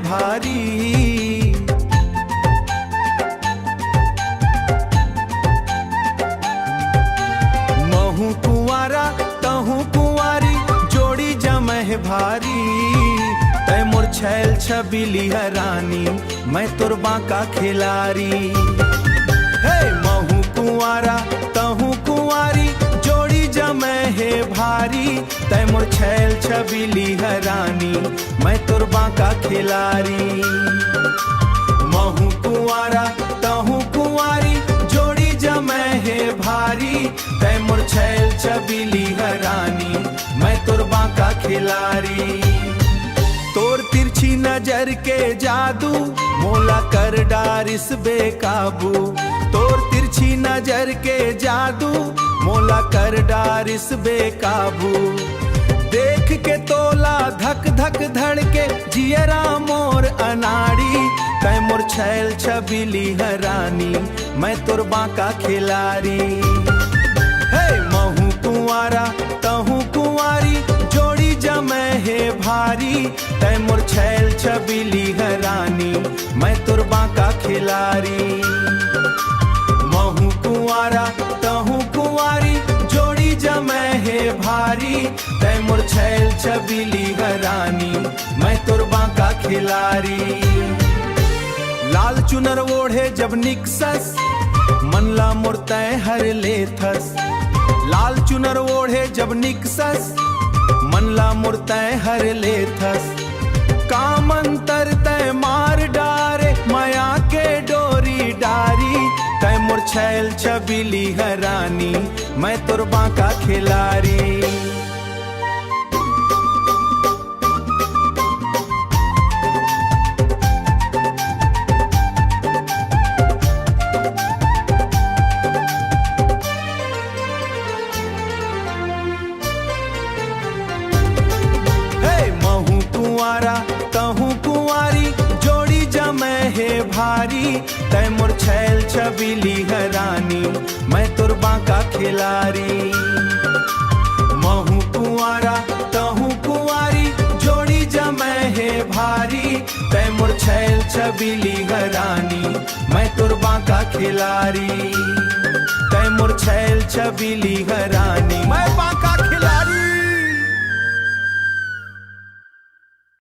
भारी। महू कुंवारा तहू कुंवारी, जोड़ी जमह भारी। तै मोर छैल छबीली है रानी, मैं तोर बांका खिलारी। हे महू कुंवारा तहू कुंवारी, जोड़ी जमै है भारी। तै मोर छैल छबीली है रानी, मैं तोर बांका खिलारी। महू कुंवारा तहू कुंवारी, जोड़ी जमै है भारी। तै मोर छैल छबीली है रानी, मैं तोर बांका खिलारी। तोर तिरछी नजर के जादू, मोला कर डारिस बेकाबू। तोर तिरछी नजर के जादू, मोला कर डारिस बेकाबू। देख के तोला धक धक धड़के, जियरा मोर अनाड़ी। तै मोर छैल छबीली है रानी, मैं तोर बांका खिलारी। हे महू कुंवारा तहू कुंवारी, जोड़ी जमै है भारी। तै मोर छैल छबीली है रानी, मैं तोर बांका खिलारी। महू कुंवारा तहू कुंवारी, जोड़ी जमै है भारी। तै मोर छैल छबीली है रानी, मैं तोर बांका खिलारी। लाल चुनर ओढ़े जब निकसस, मनला मोर तै हर लेथस। लाल चुनर ओढ़े जब निकसस, मनला मोर तै हर लेथस। काम अंतर तै मार डारे, माया के डोरी डारी। तै मोर छैल छबीली है रानी, मैं तोर बांका खिलारी। कुंवारा तहू कुंवारी, जोड़ी जमै है भारी। तै मोर छैल छबीली है रानी, मैं तोर बांका खिलारी। महू कुंवारा तहू कुंवारी, जोड़ी जमै है भारी। तै मोर छैल छबीली है रानी, मैं तोर बांका खिलारी। तै मोर छैल छबीली है रानी, मैं बांका खिलारी।